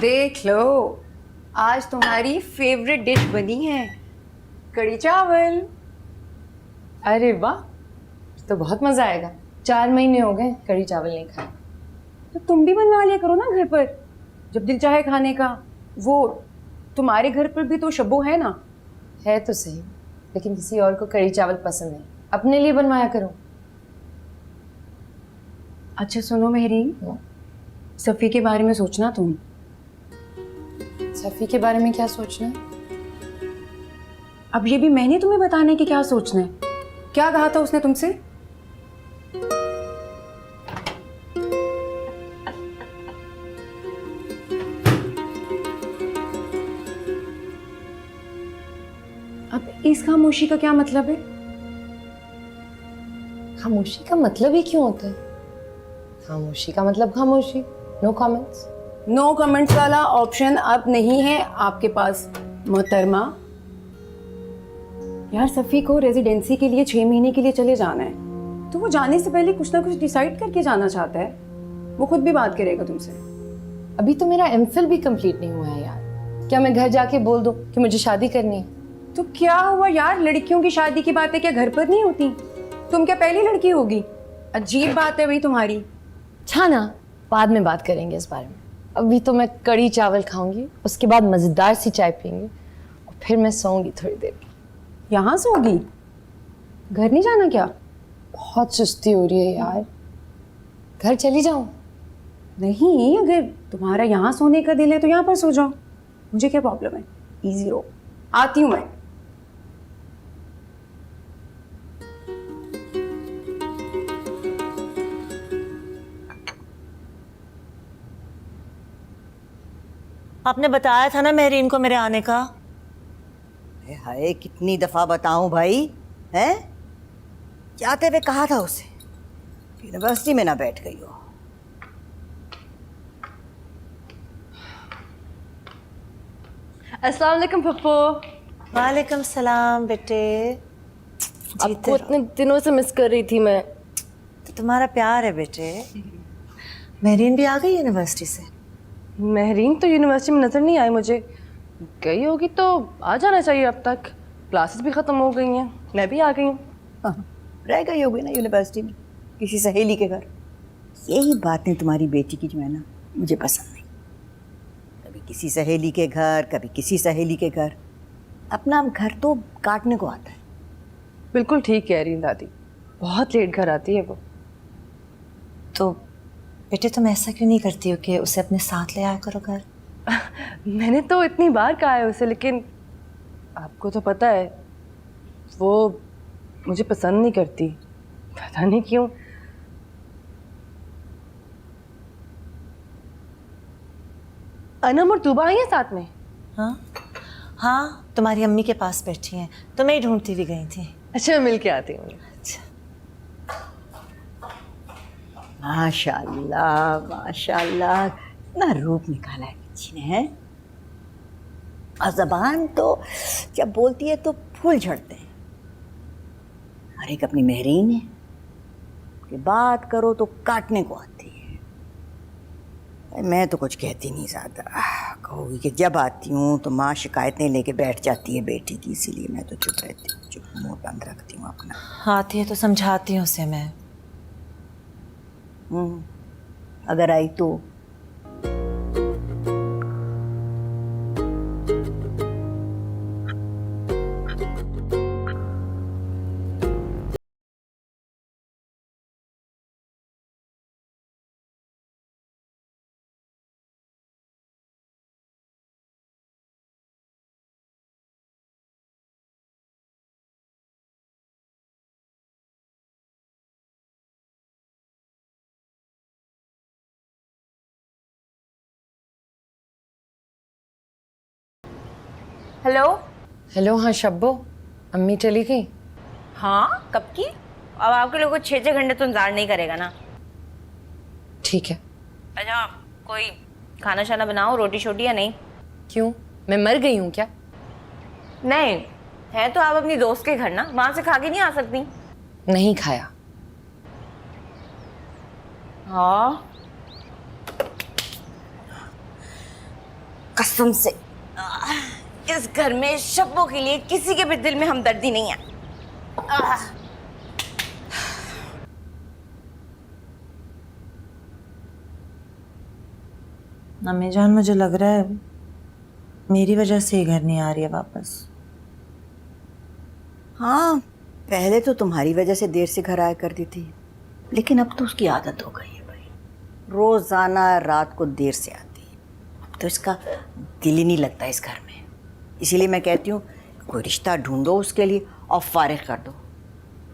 देख लो, आज तुम्हारी फेवरेट डिश बनी है, कढ़ी चावल। अरे वाह, तो बहुत मजा आएगा। 4 महीने हो गए कढ़ी चावल नहीं खाए। तो तुम भी बनवा लिया करो ना घर पर, जब दिल चाहे खाने का। वो तुम्हारे घर पर भी तो शब्बो है ना। है तो सही, लेकिन किसी और को कढ़ी चावल पसंद नहीं, अपने लिए बनवाया करो। अच्छा सुनो मेहरीन, सफ़ी के बारे में सोचना तुम। सफ़ी के बारे में क्या सोचना है? अब ये भी मैंने तुम्हें बताना है कि क्या सोचना है। क्या कहा था उसने तुमसे? अब इस खामोशी का क्या मतलब है? खामोशी का मतलब ही क्यों होता है? खामोशी का मतलब खामोशी, नो कमेंट्स। नो कमेंट्स वाला ऑप्शन अब नहीं है आपके पास मोहतरमा। यार सफ़ी को रेजिडेंसी के लिए 6 महीने के लिए चले जाना है, तो वो जाने से पहले कुछ ना कुछ डिसाइड करके जाना चाहता है। वो खुद भी बात करेगा तुमसे। अभी तो मेरा एमफिल भी कंप्लीट नहीं हुआ है यार। क्या मैं घर जाके बोल दूं कि मुझे शादी करनी है? तो क्या हुआ यार, लड़कियों की शादी की बातें क्या घर पर नहीं होती? तुम क्या पहली लड़की होगी? अजीब बात है भाई तुम्हारी। छाना, बाद में बात करेंगे इस बारे में। अभी तो मैं कढ़ी चावल खाऊंगी, उसके बाद मज़ेदार सी चाय पीएंगे और फिर मैं सोऊंगी थोड़ी देर। यहाँ सोगी? घर नहीं जाना क्या? बहुत सुस्ती हो रही है यार, घर चली जाऊं? नहीं, अगर तुम्हारा यहाँ सोने का दिल है तो यहाँ पर सो जाओ, मुझे क्या प्रॉब्लम है। इजी रहो, आती हूँ मैं। आपने बताया था ना मेहरीन को मेरे आने का। हाय कितनी दफा बताऊं भाई, हैं? जाते हुए कहा था उसे, यूनिवर्सिटी में ना बैठ गई हो। अस्सलाम वालेकुम पप्पू। वालेकुम सलाम बेटे। आपको इतने दिनों से मिस कर रही थी मैं। तो तुम्हारा प्यार है बेटे। मेहरीन भी आ गई यूनिवर्सिटी से? मेहरीन तो यूनिवर्सिटी में नजर नहीं आई मुझे। गई होगी तो आ जाना चाहिए, अब तक क्लासेस भी खत्म हो गई हैं, मैं भी आ गई हूँ। हाँ, रह गई होगी ना यूनिवर्सिटी में किसी सहेली के घर। यही बातें तुम्हारी बेटी की जो है ना, मुझे पसंद नहीं। कभी किसी सहेली के घर, कभी किसी सहेली के घर। अपना घर तो काटने को आता है। बिल्कुल ठीक कह रही हैं दादी, बहुत लेट घर आती है वो। तो बेटे तुम ऐसा क्यों नहीं करती हो कि उसे अपने साथ ले आया करो घर? मैंने तो इतनी बार कहा है उसे, लेकिन आपको तो पता है वो मुझे पसंद नहीं करती, पता नहीं क्यों। अनम और तूबा आई हैं साथ में? हाँ हाँ, तुम्हारी अम्मी के पास बैठी हैं, तुम्हें ही ढूंढती हुई गई थी। अच्छा, मैं मिल के आती हूँ। अच्छा। माशाल्लाह माशाल्लाह, इतना रूप निकाला है बच्ची ने, है? और ज़बान तो जब बोलती है तो फूल झड़ते हैं। और एक अपनी मेहरीन है कि बात करो तो काटने को आती है। मैं तो कुछ कहती नहीं ज़्यादा, कहोगी कि जब आती हूँ तो माँ शिकायतें लेके बैठ जाती है बेटी की, इसीलिए मैं तो चुप रहती हूँ, चुप मुँह बंद रखती हूँ अपना। आती है तो समझाती हूँ उसे मैं। अगर आई तो। हेलो। हेलो, हाँ शब्बो, अम्मी चली गई? हाँ, कब की? अब आपके लोगों को 6-6 घंटे तो इंतजार नहीं करेगा ना। ठीक है। अच्छा, कोई खाना शाना बनाओ, रोटी शोटी या नहीं? क्यों, मैं मर गई हूँ क्या? नहीं है तो आप अपनी दोस्त के घर ना, वहां से खा के नहीं आ सकती? नहीं खाया। हाँ, कसम से इस घर में शब्बों के लिए किसी के भी दिल में हमदर्दी नहीं है। अम्मी जान, मुझे लग रहा है मेरी वजह से ही घर नहीं आ रही है वापस। हाँ, पहले तो तुम्हारी वजह से देर से घर आया करती थी, लेकिन अब तो उसकी आदत हो गई है भाई, रोजाना रात को देर से आती है। अब तो इसका दिल ही नहीं लगता इस घर में। इसीलिए मैं कहती हूँ कोई रिश्ता ढूंढो उसके लिए और फारिग कर दो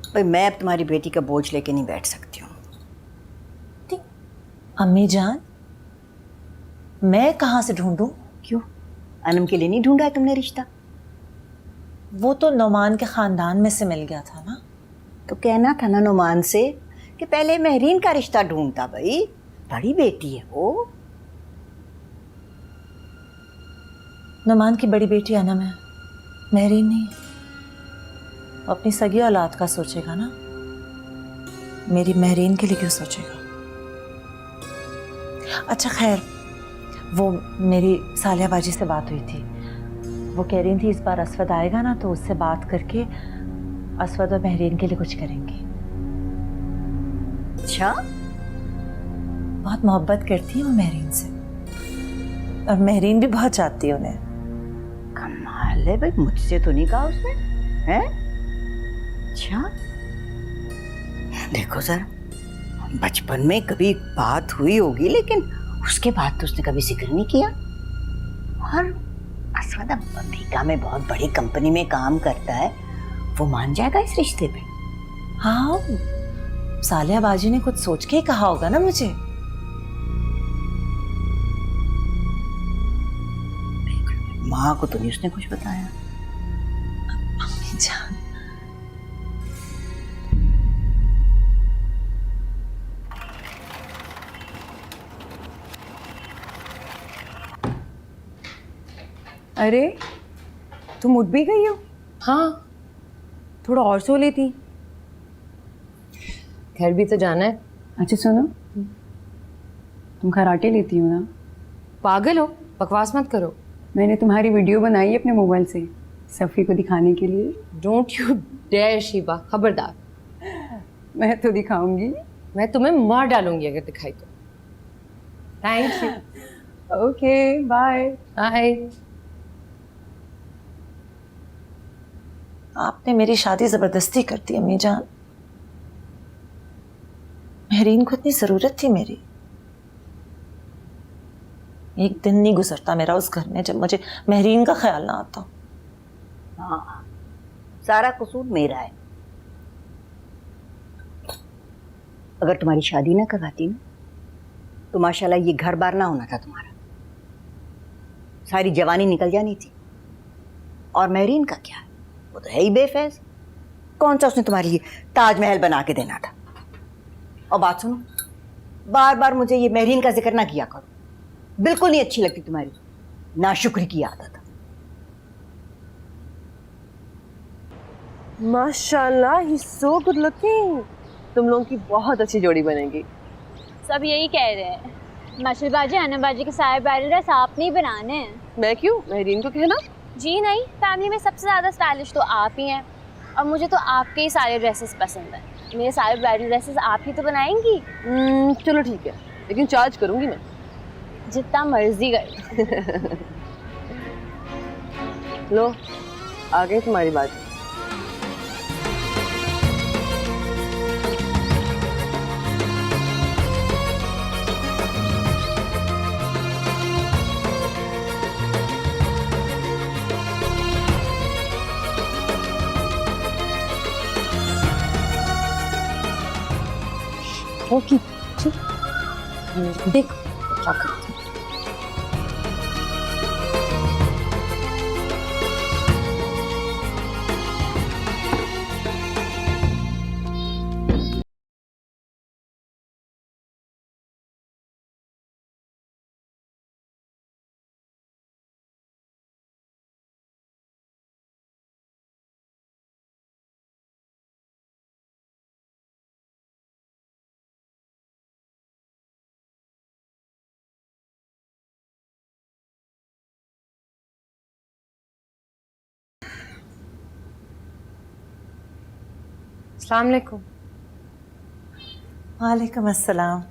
भाई। मैं अब तुम्हारी बेटी का बोझ लेके नहीं बैठ सकती हूँ। अम्मी जान, मैं कहाँ से ढूंढूं? क्यों, अनम के लिए नहीं ढूंढा है तुमने रिश्ता? वो तो नौमान के खानदान में से मिल गया था ना। तो कहना था ना नुमान से कि पहले महरीन का रिश्ता ढूंढता भाई, बड़ी बेटी है वो। नौमान की बड़ी बेटी अनम है, महरीन नहीं। वो अपनी सगी औलाद का सोचेगा ना, मेरी महरीन के लिए क्यों सोचेगा? अच्छा खैर, वो मेरी सालिया बाजी से बात हुई थी। वो कह रही थी इस बार असवद आएगा ना तो उससे बात करके असवद और महरीन के लिए कुछ करेंगे। अच्छा, बहुत मोहब्बत करती है वो महरीन से, और महरीन भी बहुत चाहती है उन्हें। कमाल है भाई, मुझसे तो नहीं कहा उसने हैं? अच्छा, देखो सर, बचपन में कभी बात हुई होगी, लेकिन उसके बाद तो उसने कभी जिक्र नहीं किया। और असवद अमेरिका में बहुत बड़ी कंपनी में काम करता है, वो मान जाएगा इस रिश्ते पे? हाँ, सालिया बाजी ने कुछ सोच के ही कहा होगा ना मुझे। माँ को तो नहीं उसने कुछ बताया। अम्मी जान, अरे तुम उठ भी गई हो? हाँ, थोड़ा और सो लेती। घर भी तो जाना है। अच्छा सुनो, तुम कराटे लेती हो ना? पागल हो, बकवास मत करो। मैंने तुम्हारी वीडियो बनाई है अपने मोबाइल से, सफ़ी को दिखाने के लिए। डोंट यू डेयर शिवा, खबरदार। मैं तो दिखाऊंगी। मैं तुम्हें मार डालूंगी अगर दिखाई तो। Thank you. Okay bye. Bye. आपने मेरी शादी जबरदस्ती कर दी अम्मी जान। महरीन को इतनी जरूरत थी मेरी। एक दिन नहीं गुजरता मेरा उस घर में जब मुझे महरीन का ख्याल ना आता। हाँ, सारा कसूर मेरा है। अगर तुम्हारी शादी ना करवाती ना तो माशाल्लाह ये घर बार ना होना था तुम्हारा, सारी जवानी निकल जानी थी। और महरीन का क्या, वो तो है ही बेफैज। कौन सा उसने तुम्हारे लिए ताजमहल बना के देना था? और बात सुनो, बार बार मुझे ये महरीन का जिक्र ना किया करो, बिल्कुल नहीं अच्छी लगती तुम्हारी नाशुक्री की आदत। माशाल्लाह, he is so good looking. तुम लोगों की बहुत अच्छी जोड़ी बनेगी। सब यही कह रहे हैं। मशरूब बाजी, अनम बाजी के सारे बैरिड्रेस आप नहीं बनाने हैं। मैं क्यों, महरीन को कहना। जी नहीं, फैमिली में सबसे ज़्यादा स्टाइलिश तो आप ही हैं, और मुझे तो आपके ही सारे ड्रेसेस पसंद हैं। मेरे सारे ब्राइडल ड्रेसेस आप ही तो बनाएंगी। चलो ठीक है, लेकिन चार्ज करूंगी मैं। जितना मर्जी कर। लो, आ गई तुम्हारी बात। ओके देख क्या करती हूँ। अस्सलाम वालेकुम। वालेकुम अस्सलाम।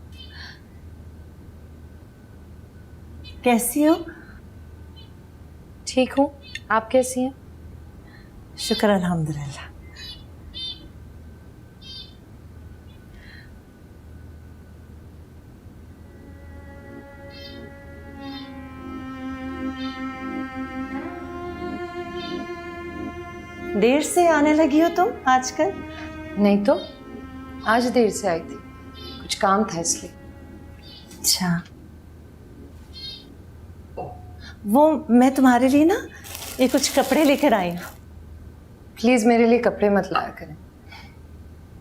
कैसी हो? ठीक हूँ, आप कैसी हैं? शुक्र अल्हम्दुलिल्लाह। देर से आने लगी हो तुम आजकल? नहीं तो, आज देर से आई थी, कुछ काम था इसलिए। अच्छा, वो मैं तुम्हारे लिए ना ये कुछ कपड़े लेकर आई हूँ। प्लीज़ मेरे लिए कपड़े मत लाया करें,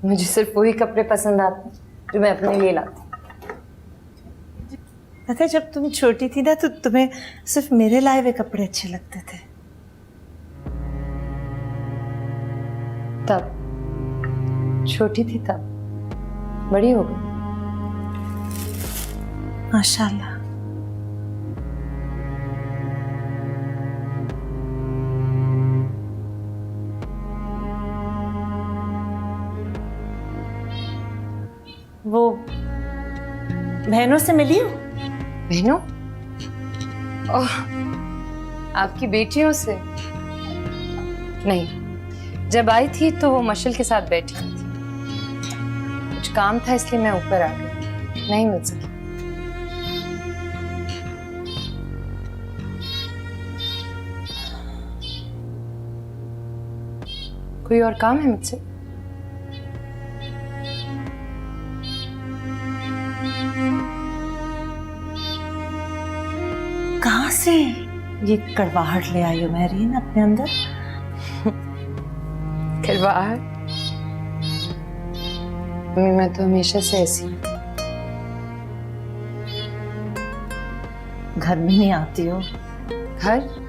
मुझे सिर्फ वही कपड़े पसंद आते हैं जो मैं अपने लिए लाती हूँ। पता है, जब तुम छोटी थी ना तो तुम्हें सिर्फ मेरे लाए हुए कपड़े अच्छे लगते थे। तब छोटी थी, तब बड़ी हो गई। माशाल्लाह। वो बहनों से मिली हो? बहनों? ओह, आपकी बेटियों से? नहीं, जब आई थी तो वो मशल के साथ बैठी हुई थी, कुछ काम था इसलिए मैं ऊपर आ गई, नहीं मिल सकी। कोई और काम है मुझसे? कहाँ से ये कड़वाहट ले आई हो महरीन अपने अंदर? कड़वाहट? मम्मी, मैं तो हमेशा से ऐसी हूँ। घर में नहीं आती हो? घर?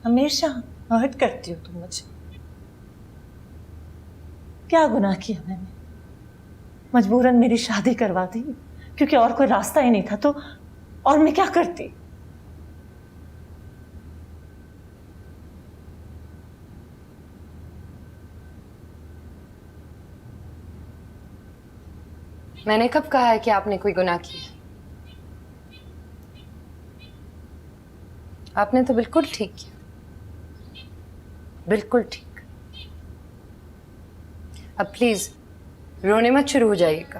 हमेशा हर्ट करती हो तुम मुझे। क्या गुनाह किया मैंने? मजबूरन मेरी शादी करवा दी क्योंकि और कोई रास्ता ही नहीं था, तो और मैं क्या करती? मैंने कब कहा है कि आपने कोई गुनाह किया? आपने तो बिल्कुल ठीक किया, बिल्कुल ठीक। अब प्लीज रोने मत शुरू हो जाइएगा।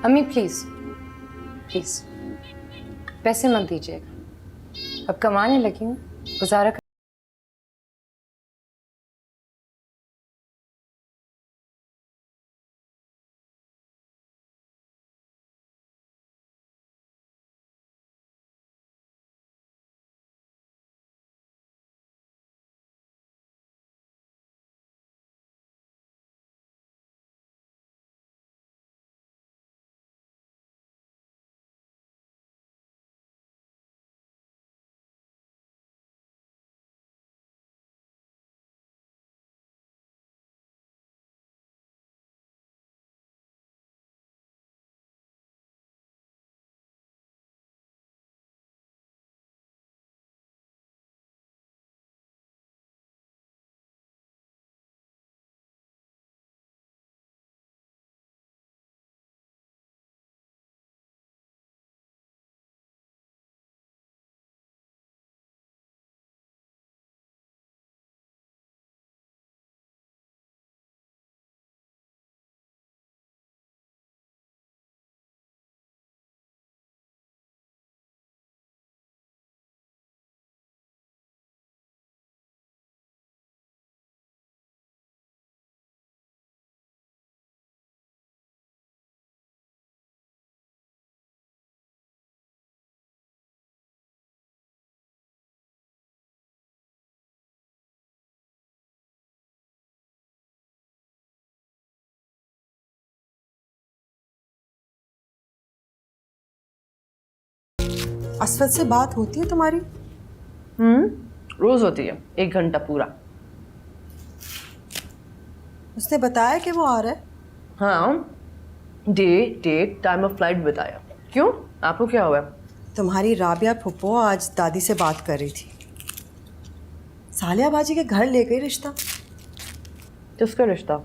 अम्मी प्लीज, प्लीज पैसे मत दीजिएगा, अब कमाने लगी हूँ, गुजारा असफद से बात होती है तुम्हारी? रोज होती है, 1 घंटा पूरा। उसने बताया कि वो आ रहा है? हाँ, डेट टाइम ऑफ फ्लाइट बताया। क्यों, आपको क्या हुआ? तुम्हारी राबिया फुप्पो आज दादी से बात कर रही थी। सालिया बाजी के घर ले गई रिश्ता। किसका रिश्ता?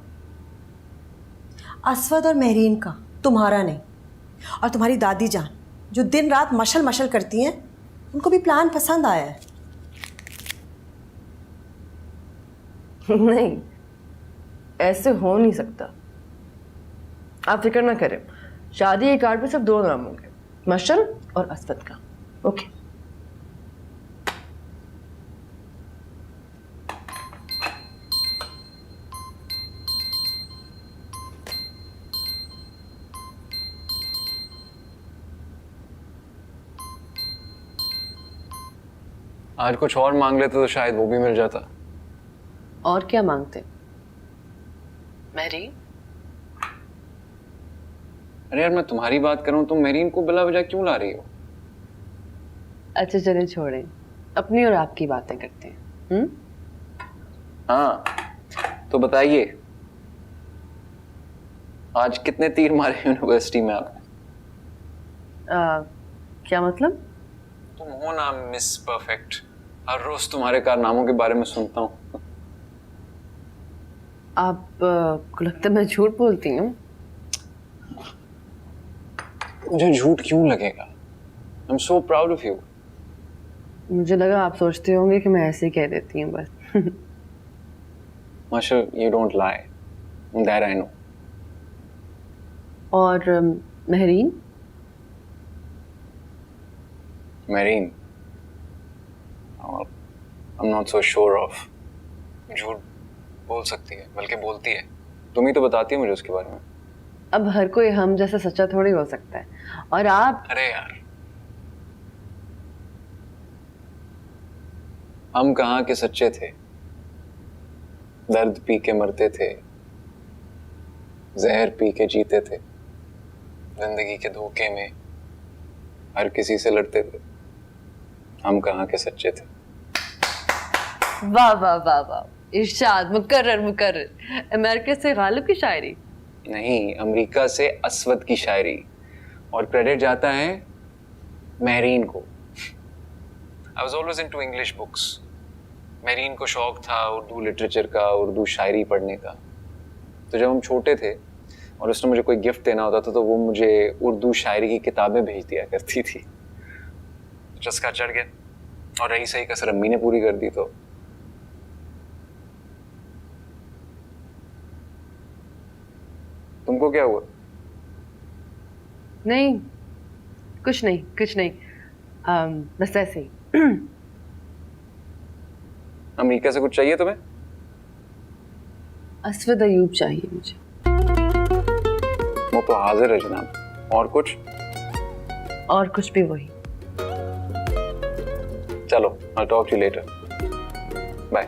असफद और महरीन का, तुम्हारा नहीं। और तुम्हारी दादी जान जो दिन रात मशल मशल करती हैं, उनको भी प्लान पसंद आया है। नहीं, ऐसे हो नहीं सकता। आप फिक्र ना करें, शादी के कार्ड पे सिर्फ 2 नाम होंगे, मशल और असफद का। ओके। आज कुछ और मांग लेते तो शायद वो भी मिल जाता। और क्या मांगते? मैरी? अरे यार, मैं तुम्हारी बात करूं, तुम मेरीन को बिला वजह क्यों ला रही हो? अच्छा चलें, छोड़ें, अपनी और आपकी बातें करते हैं। हाँ, तो बताइए, आज कितने तीर मारे यूनिवर्सिटी में आपने? क्या मतलब? तुम हो ना मिस परफेक्ट, हर रोज तुम्हारे कारनामों के बारे में सुनता हूँ। आप को लगता है मैं झूठ बोलती हूँ? मुझे झूठ क्यों लगेगा? I am so proud of you. मुझे लगा आप सोचते होंगे कि मैं ऐसे ही कह देती हूँ बस। माशा, you don't lie. That I know. और Mehreen? Marine, I'm not so sure of. झूठ बोल सकती है, बल्कि बोलती है। तुम ही तो बताती हो मुझे उसके बारे में। अब हर कोई हम जैसा सच्चा थोड़ी हो सकता है। और आप? अरे यार, हम कहाँ के सच्चे थे? दर्द पी के मरते थे, जहर पी के जीते थे, जिंदगी के धोखे में हर किसी से लड़ते थे। हम कहाँ के सच्चे थे? वाह वाह वाह वाह, इरशाद, मुकर्रर मुकर्रर। अमेरिका से गालिब की शायरी? नहीं, अमेरिका से असवद की शायरी। और क्रेडिट जाता है महरीन को। I was always into English books. Mehreen को शौक था उर्दू लिटरेचर का, उर्दू शायरी पढ़ने का। तो जब हम छोटे थे और उसने मुझे कोई गिफ्ट देना होता था तो वो मुझे उर्दू शायरी की किताबें भेज दिया करती थी। चस्का चढ़ गया, और रही सही कसर अम्मी ने पूरी कर दी। तो तुमको क्या हुआ? नहीं, कुछ नहीं, कुछ नहीं, बस ऐसे ही। अमेरिका से कुछ चाहिए तुम्हें? असवद अयूब चाहिए मुझे। वो तो हाजिर है जनाब। और कुछ? और कुछ भी वही। चलो, I'll talk to you later. Bye.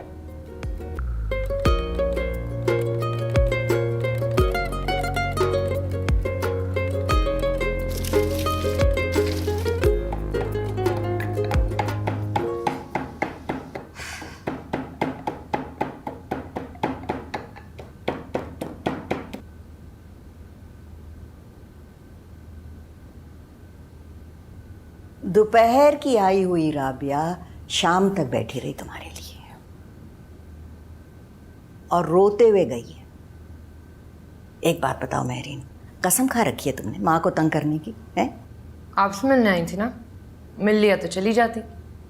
दोपहर की आई हुई राबिया शाम तक बैठी रही तुम्हारे लिए और रोते हुए गई है। एक बात बताओ महरीन, कसम खा रखी है तुमने माँ को तंग करने की? है? आपसे मिलने आई थी ना, मिल लिया तो चली जाती,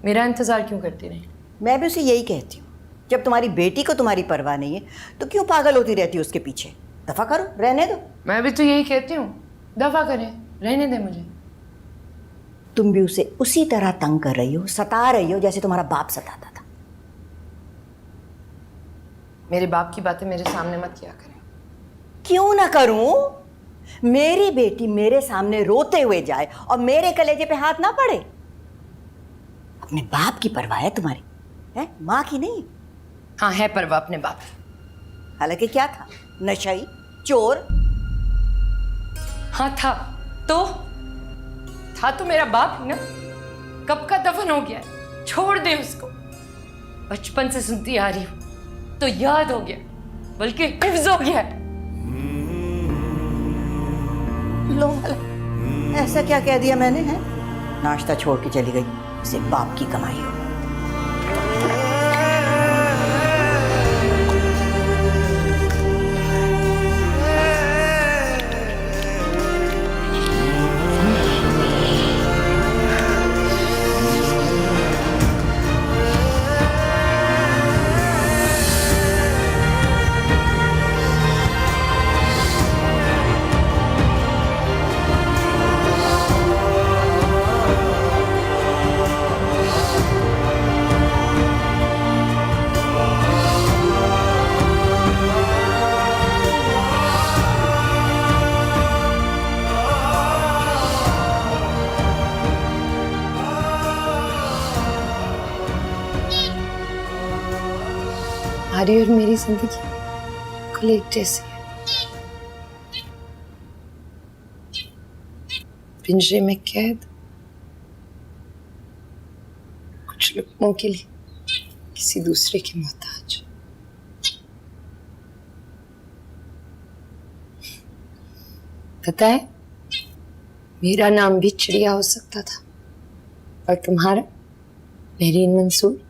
मेरा इंतजार क्यों करती रही? मैं भी उसे यही कहती हूँ, जब तुम्हारी बेटी को तुम्हारी परवाह नहीं है तो क्यों पागल होती रहती हो उसके पीछे? दफा करो, रहने दो। मैं भी तो यही कहती हूँ, दफा करें, रहने दे मुझे। तुम भी उसे उसी तरह तंग कर रही हो, सता रही हो जैसे तुम्हारा बाप सताता था। मेरे बाप की बातें मेरे सामने मत किया करें। क्यों ना करूं? मेरी बेटी मेरे सामने रोते हुए जाए और मेरे कलेजे पे हाथ ना पड़े। अपने बाप की परवाह है तुम्हारी, है? माँ की नहीं। हाँ है परवाह अपने बाप। हालांकि क्या था? नशाई, चोर। हाँ था तो मेरा बाप ही ना। कब का दफन हो गया है, छोड़ दे उसको। बचपन से सुनती आ रही हूं तो याद हो गया, बल्कि हिफ्ज हो गया है। लो ऐसा क्या कह दिया मैंने है? नाश्ता छोड़ के चली गई, इसे बाप की कमाई हो। तुम्हारी और मेरी जिंदगी कल एक जैसी है। पिंजरे में कैद, कुछ लुकमों के लिए किसी दूसरे के मोहताज। पता है, मेरा नाम भी चिड़िया हो सकता था और तुम्हारा मेहरीन मंसूर।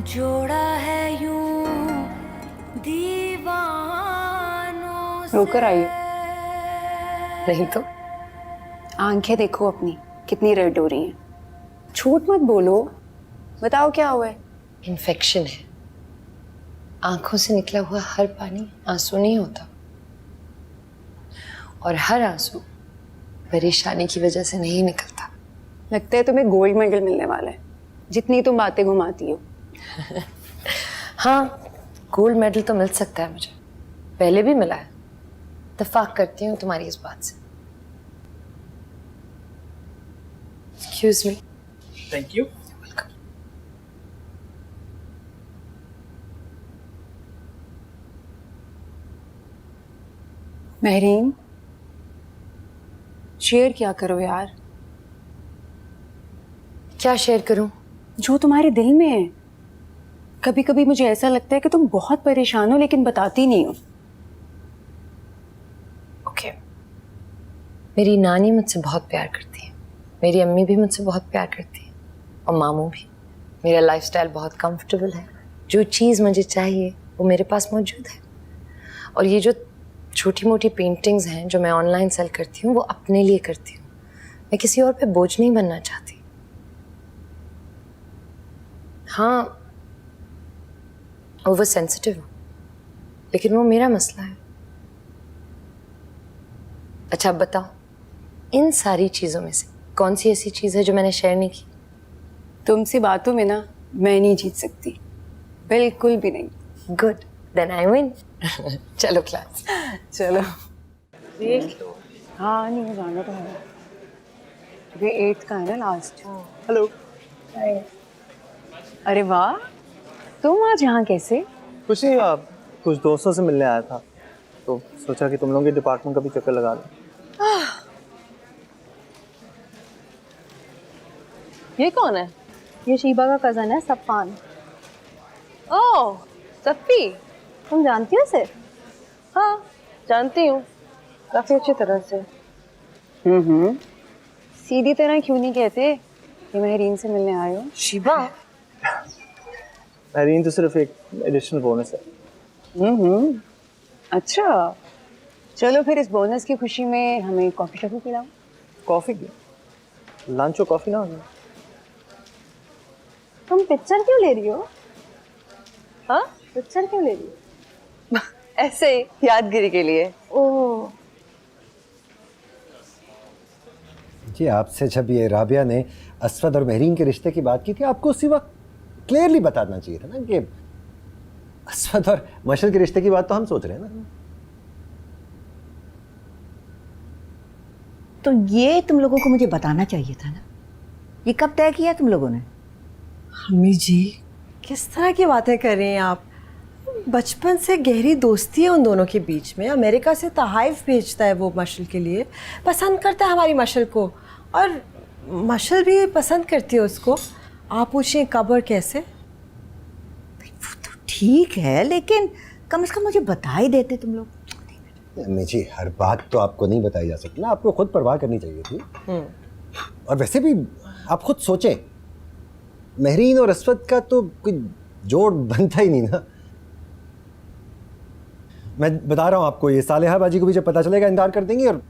जोड़ा है यूं दीवानों से। रोकर आइए। नहीं तो आंखें देखो अपनी कितनी रेड हो रही हैं। झूठ मत बोलो, बताओ क्या हुआ है? इन्फेक्शन है। आंखों से निकला हुआ हर पानी आंसू नहीं होता, और हर आंसू परेशानी की वजह से नहीं निकलता। लगता है तुम्हें गोल्ड मेडल मिलने वाला है, जितनी तुम बातें घुमाती हो। हाँ, गोल्ड मेडल तो मिल सकता है मुझे, पहले भी मिला है। इत्तेफाक करती हूँ तुम्हारी इस बात से। Excuse me. Thank you. Mehreen, share क्या करो यार। क्या शेयर करूं? जो तुम्हारे दिल में है। कभी कभी मुझे ऐसा लगता है कि तुम बहुत परेशान हो लेकिन बताती नहीं हो। ओके, मेरी नानी मुझसे बहुत प्यार करती है, मेरी अम्मी भी मुझसे बहुत प्यार करती है, और मामू भी। मेरा लाइफस्टाइल बहुत कंफर्टेबल है, जो चीज़ मुझे चाहिए वो मेरे पास मौजूद है। और ये जो छोटी मोटी पेंटिंग्स हैं जो मैं ऑनलाइन सेल करती हूँ, वो अपने लिए करती हूँ। मैं किसी और पे बोझ नहीं बनना चाहती। हाँ, ओवर सेंसिटिव हूँ, लेकिन वो मेरा मसला है। अच्छा अब बताओ, इन सारी चीज़ों में से कौन सी ऐसी चीज़ है जो मैंने शेयर नहीं की? तुमसे बातों में ना मैं नहीं जीत सकती, बिल्कुल भी नहीं। Good, then I win. चलो क्लास। चलो देख लो। हाँ नहीं जाना तो है, ये 8th का है ना लास्ट। हेलो। अरे वाह, तुम आज यहाँ कैसे? कुछ नहीं, आप कुछ दोस्तों से मिलने आया था तो सोचा कि तुम लोगों के डिपार्टमेंट का भी चक्कर लगा लें। ये कौन है? ये शीबा का कज़न है सफ़ान। ओह सफ़ी, तुम जानती हो इसे? हाँ जानती हूँ, काफ़ी अच्छी तरह से। सीधी तरह क्यों नहीं कहते कि महरीन से मिलने आए हो? शिबा, महरीन तो सिर्फ एक एडिशनल बोनस है। अच्छा, चलो फिर इस बोनस की खुशी में हमें कॉफ़ी शॉफ़ी पिलाओ। कॉफ़ी की? लंच और कॉफ़ी ना हो जाए? तुम पिक्चर क्यों ले रही हो? हाँ पिक्चर क्यों ले रही हो? ऐसे ही यादगिरी के लिए। ओह जी, आपसे जब ये राबिया ने असवद और महरीन के रिश्ते की बात की थी, आपको उसी वक्त क्लियरली बताना चाहिए था ना कि असवद और मशल के रिश्ते की बात तो हम सोच रहे हैं ना। तो ये तुम लोगों को मुझे बताना चाहिए था ना। ये कब तय किया तुम लोगों ने? अम्मी जी, किस तरह की बातें कर रही हैं आप? बचपन से गहरी दोस्ती है उन दोनों के बीच में। अमेरिका से तहाइफ भेजता है वो मशल के लिए, पसंद करता है हमारी मशल को, और मशल भी पसंद करती है उसको। आप पूछें कब और कैसे? वो तो ठीक है, लेकिन कम से कम मुझे बता ही देते तुम लोग। अम्मी जी, हर बात तो आपको नहीं बताई जा सकती ना, आपको खुद परवाह करनी चाहिए थी। और वैसे भी आप खुद सोचें, महरीन और असवद का तो कोई जोड़ बनता ही नहीं ना। मैं बता रहा हूँ आपको, ये सालेहा बाजी को भी जब पता चलेगा इनकार कर देंगी, और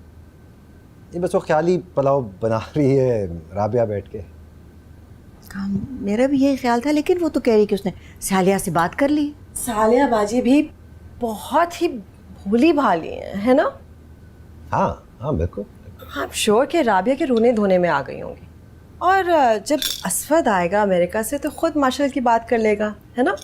ये बस वो ख्याली पुलाव बना रही है राबिया बैठ के। हाँ, मेरा भी यही ख्याल था, लेकिन वो तो कह रही कि उसने सालिया से बात कर ली। सालिया बाजी भी बहुत ही भोली भाली है ना? हाँ हाँ बिल्कुल। आप श्योर कि राबिया के रोने धोने में आ गई होंगी, और जब असवद आएगा अमेरिका से तो खुद मशल की बात कर लेगा, है ना?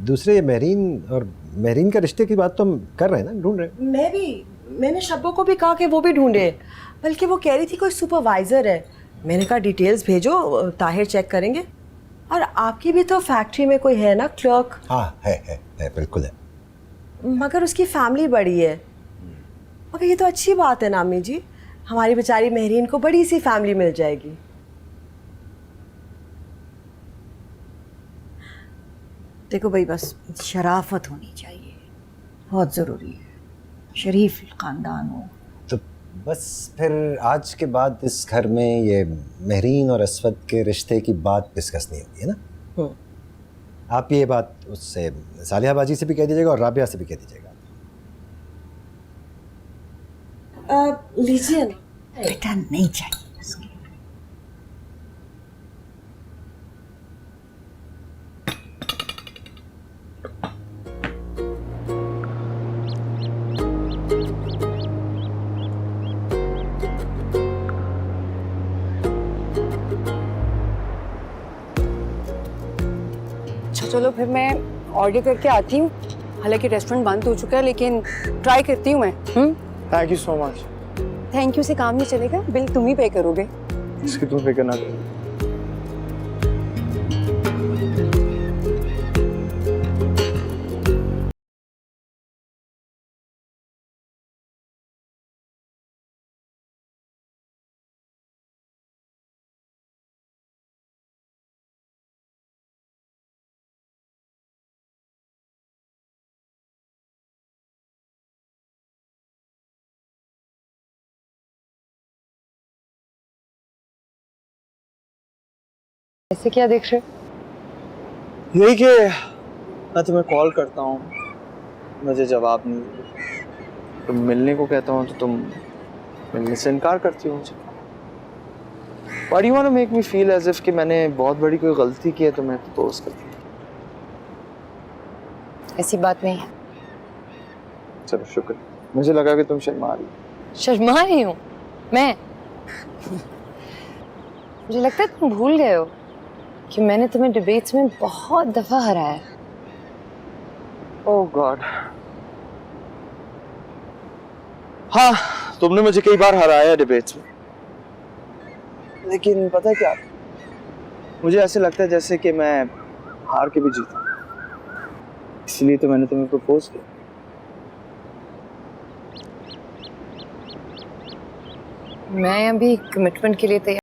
दूसरे ये महरीन का रिश्ते की बात तो हम कर रहे हैं ना, ढूंढ रहे हैं। मैंने शब्बों को भी कहा कि वो भी ढूंढे, बल्कि वो कह रही थी कोई सुपरवाइज़र है। मैंने कहा डिटेल्स भेजो, ताहिर चेक करेंगे। और आपकी भी तो फैक्ट्री में कोई है ना क्लर्क? हाँ है बिल्कुल है। मगर उसकी फैमिली बड़ी है। मगर ये तो अच्छी बात है ना अम्मी जी, हमारी बेचारी महरीन को बड़ी सी फैमिली मिल जाएगी। देखो भाई, बस शराफत होनी चाहिए, बहुत ज़रूरी है। शरीफ ख़ानदान हो तो बस फिर आज के बाद इस घर में ये महरीन और असवद के रिश्ते की बात डिस्कस नहीं होगी, है ना? आप ये बात उससे सालिहा बाजी से भी कह दीजिएगा और राबिया से भी कह दीजिएगा। लीजिए ना। बेटा, नहीं चाहिए उसके। चलो फिर मैं ऑर्डर करके आती हूँ। हालांकि रेस्टोरेंट बंद हो चुका है, लेकिन ट्राई करती हूँ मैं। Thank you so much. Thank you से काम नहीं चलेगा, बिल तुम ही पे करोगे। इसकी तुम फिक्र ना करो। ऐसे क्या देख रहे हो? यही कि मैं तुम्हें कॉल करता हूँ, मुझे जवाब नहीं देते। तुम मिलने को कहता हूँ तो तुम मिलने से इनकार करती हो मुझे। Why do you want to make me feel as if कि मैंने बहुत बड़ी कोई गलती की है तुम्हें प्रपोज करके? ऐसी बात नहीं है। चलो शुक्र, मुझे लगा कि तुम शर्मा रही हो। शर्मा रही हूँ मैं? मुझे लगता है तुम भूल गए हो कि मैंने तुम्हें डिबेट्स में बहुत दफा हराया है। ओह गॉड, हाँ तुमने मुझे कई बार हराया डिबेट्स में, लेकिन पता है क्या, मुझे ऐसे लगता है जैसे कि मैं हार के भी जीता, इसलिए तो मैंने तुम्हें प्रपोज किया। मैं अभी कमिटमेंट के लिए तैयार।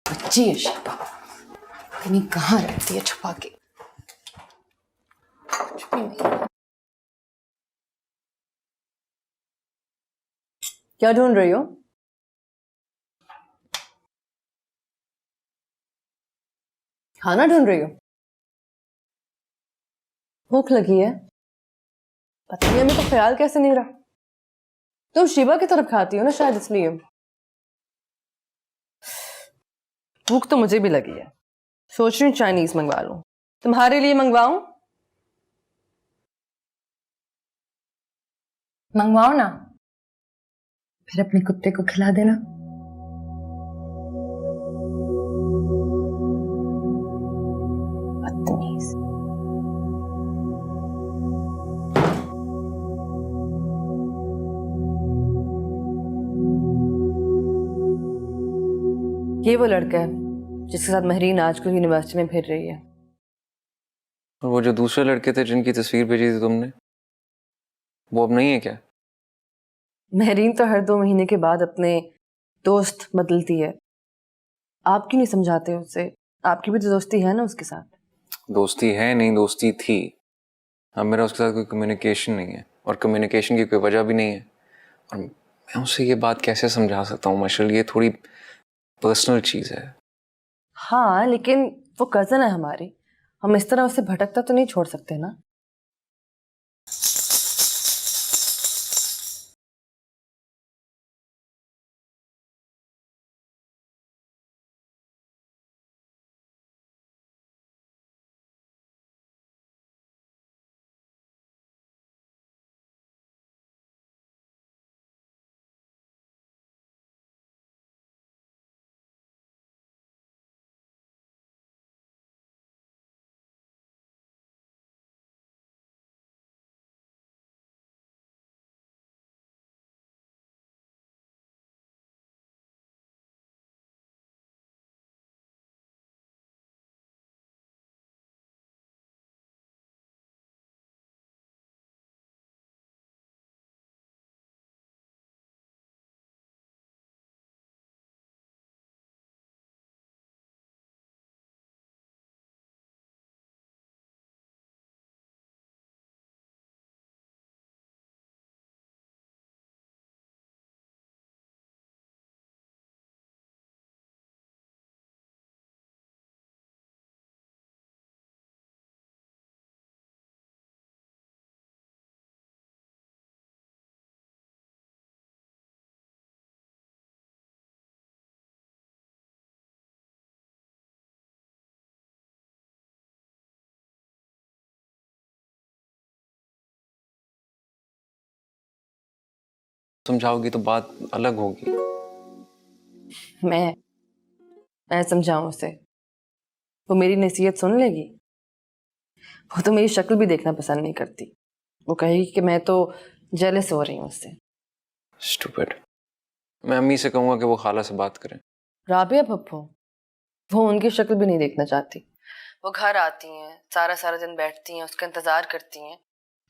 बच्ची है शिल्पा, कहीं कहाँ रहती है छुपा के, कुछ भी नहीं। क्या ढूंढ रही हो? खाना ढूंढ रही हो? भूख लगी है? पता नहीं हमें तो ख्याल कैसे नहीं रहा। तुम शिवा की तरफ खाती हो ना, शायद इसलिए। भूख तो मुझे भी लगी है, सोच रही हूँ चाइनीज मंगवा लूं। तुम्हारे लिए मंगवाऊं? मंगवाओ ना, फिर अपने कुत्ते को खिला देना। बदतमीज। ये वो लड़का है जिसके साथ महरीन आजकल यूनिवर्सिटी में फिर रही है। और वो जो दूसरे लड़के थे जिनकी तस्वीर भेजी थी तुमने, वो अब नहीं है क्या? महरीन तो हर 2 महीने के बाद अपने दोस्त बदलती है। आप क्यों नहीं समझाते उससे? आपकी भी तो दोस्ती है ना उसके साथ। दोस्ती है नहीं, दोस्ती थी। अब मेरा उसके साथ कोई कम्युनिकेशन नहीं है, और कम्युनिकेशन की कोई वजह भी नहीं है। और मैं उसे ये बात कैसे समझा सकता हूँ मशल, ये थोड़ी पर्सनल चीज़ है। हाँ लेकिन वो कजन है हमारी, हम इस तरह उसे भटकता तो नहीं छोड़ सकते ना। समझाओगी तो बात अलग होगी। मैं समझाऊं उसे, वो मेरी नसीहत सुन लेगी? वो तो मेरी शक्ल भी देखना पसंद नहीं करती। वो कहेगी कि मैं तो जेलस हो रही हूँ उससे। स्टूपिड। मैं अम्मी से कहूँगा कि वो खाला से बात करें। राबिया पप्पू, वो उनकी शक्ल भी नहीं देखना चाहती। वो घर आती हैं, सारा सारा दिन बैठती हैं, उसका इंतज़ार करती हैं,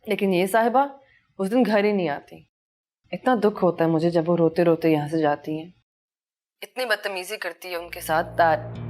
लेकिन ये साहिबा उस दिन घर ही नहीं आती। इतना दुख होता है मुझे जब वो रोते रोते यहाँ से जाती हैं। इतनी बदतमीजी करती है उनके साथ दैट